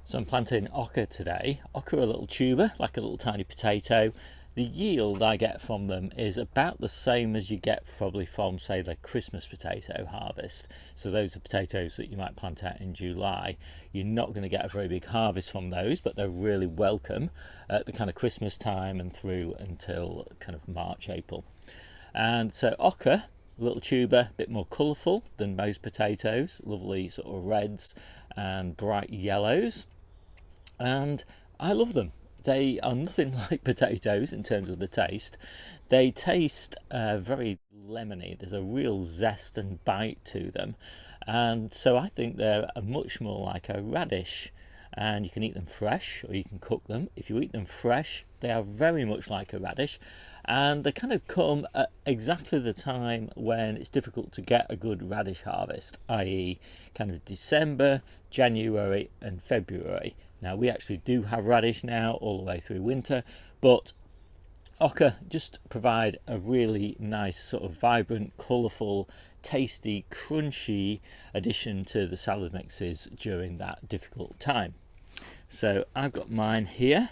So I'm planting ochre today. Ochre are a little tuber, like a little tiny potato. The yield I get from them is about the same as you get probably from, say, the Christmas potato harvest. So those are potatoes that you might plant out in July. You're not going to get a very big harvest from those, but they're really welcome at the kind of Christmas time and through until kind of March, April. And so ochre, a little tuber, a bit more colourful than most potatoes, lovely sort of reds and bright yellows. And I love them. They are nothing like potatoes in terms of the taste. They taste very lemony. There's a real zest and bite to them. And so I think they're much more like a radish. And you can eat them fresh or you can cook them. If you eat them fresh, they are very much like a radish. And they kind of come at exactly the time when it's difficult to get a good radish harvest, i.e. kind of December, January and February. Now we actually do have radish now all the way through winter, but ochre just provide a really nice sort of vibrant, colourful, tasty, crunchy addition to the salad mixes during that difficult time. So I've got mine here,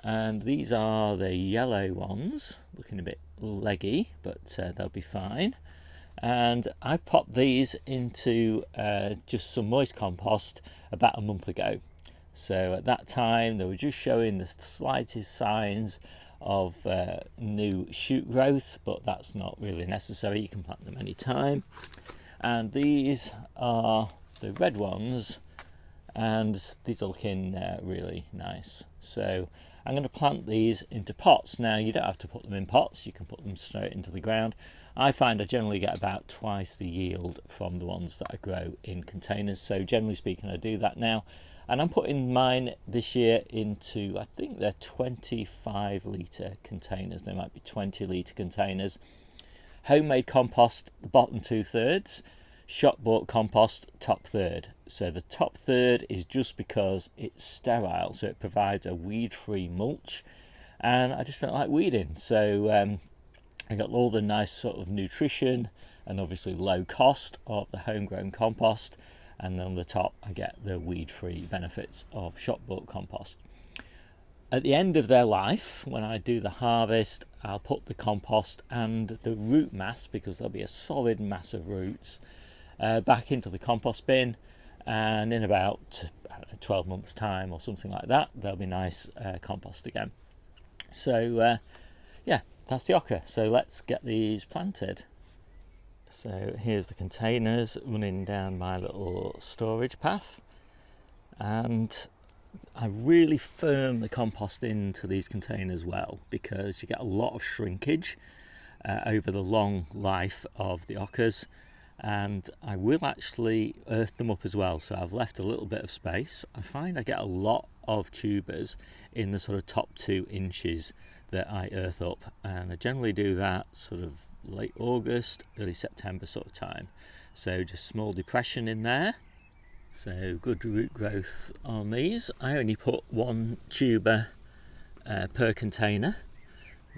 and these are the yellow ones, looking a bit leggy, but they'll be fine. And I popped these into just some moist compost about a month ago. So at that time they were just showing the slightest signs of new shoot growth, but that's not really necessary. You can plant them anytime. And these are the red ones, and these are looking really nice. So I'm going to plant these into pots. Now you don't have to put them in pots, you can put them straight into the ground. I find I generally get about twice the yield from the ones that I grow in containers, so generally speaking I do that now. And I'm putting mine this year into, I think they're 25 litre containers. They might be 20 litre containers. Homemade compost, the bottom 2/3. Shop bought compost, top third. So the top third is just because it's sterile, so it provides a weed-free mulch. And I just don't like weeding. So I got all the nice sort of nutrition and obviously low cost of the homegrown compost. And then on the top I get the weed-free benefits of shop-bought compost. At the end of their life, when I do the harvest, I'll put the compost and the root mass, because there'll be a solid mass of roots, back into the compost bin, and in about 12 months time or something like that, there'll be nice compost again. So yeah, that's the ochre. So let's get these planted. So here's the containers running down my little storage path, and I really firm the compost into these containers well, because you get a lot of shrinkage over the long life of the ochres. And I will actually earth them up as well, so I've left a little bit of space. I find I get a lot of tubers in the sort of top 2 inches that I earth up, and I generally do that sort of late August, early September sort of time. So just small depression in there. So good root growth on these. I only put 1 tuber per container.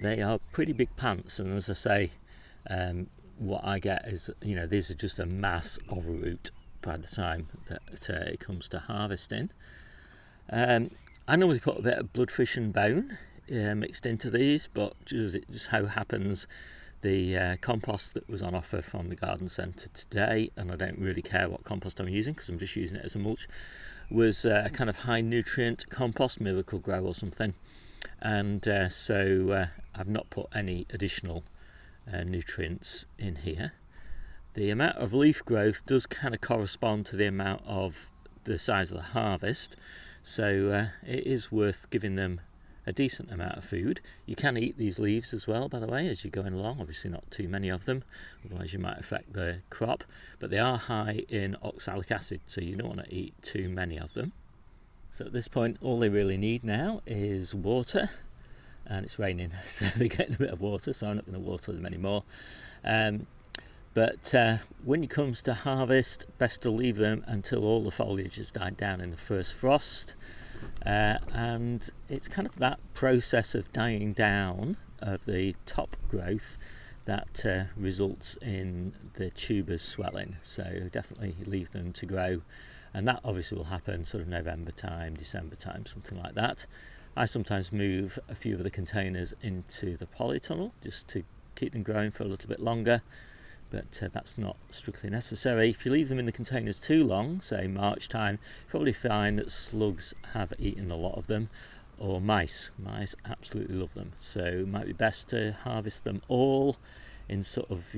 They are pretty big plants, and as I say, what I get is, these are just a mass of a root by the time that it comes to harvesting. I normally put a bit of bloodfish and bone mixed into these, but it just how happens the compost that was on offer from the garden centre today, and I don't really care what compost I'm using because I'm just using it as a mulch, was a kind of high nutrient compost, Miracle Grow or something, and so I've not put any additional nutrients in here. The amount of leaf growth does kind of correspond to the amount of the size of the harvest, so it is worth giving them a decent amount of food. You can eat these leaves as well, by the way, as you're going along. Obviously not too many of them, otherwise you might affect the crop, but they are high in oxalic acid, so you don't want to eat too many of them. So at this point all they really need now is water, and it's raining, so they're getting a bit of water, so I'm not going to water them anymore. But when it comes to harvest, best to leave them until all the foliage has died down in the first frost. And it's kind of that process of dying down of the top growth that results in the tubers swelling. So definitely leave them to grow and that obviously will happen sort of November time, December time, something like that. I sometimes move a few of the containers into the polytunnel just to keep them growing for a little bit longer, but that's not strictly necessary. If you leave them in the containers too long, say March time, you probably find that slugs have eaten a lot of them, or mice absolutely love them, so it might be best to harvest them all in sort of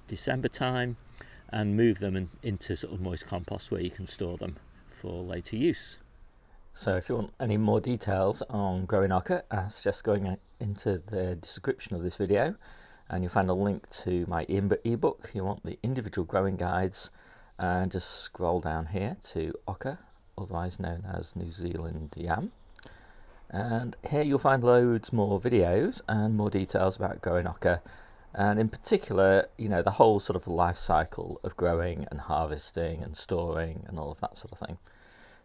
December time and move them into sort of moist compost where you can store them for later use. So if you want any more details on growing okra, I suggest going into the description of this video, and you'll find a link to my ebook. You want the individual growing guides, and just scroll down here to okra, otherwise known as New Zealand yam. And here you'll find loads more videos and more details about growing okra, and in particular, the whole sort of life cycle of growing and harvesting and storing and all of that sort of thing.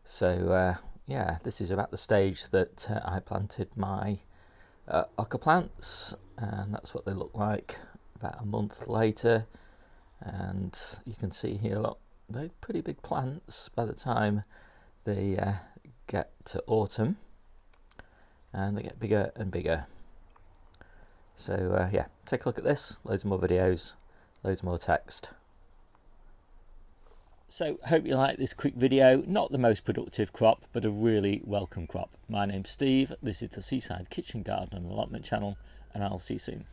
So yeah, this is about the stage that I planted my okra plants, and that's what they look like about a month later. And you can see here, look, they're pretty big plants by the time they get to autumn, and they get bigger and bigger. So yeah, take a look at this, loads more videos, loads more text. So hope you like this quick video. Not the most productive crop, but a really welcome crop. My name's Steve, this is the Seaside Kitchen Garden and Allotment channel, and I'll see you soon.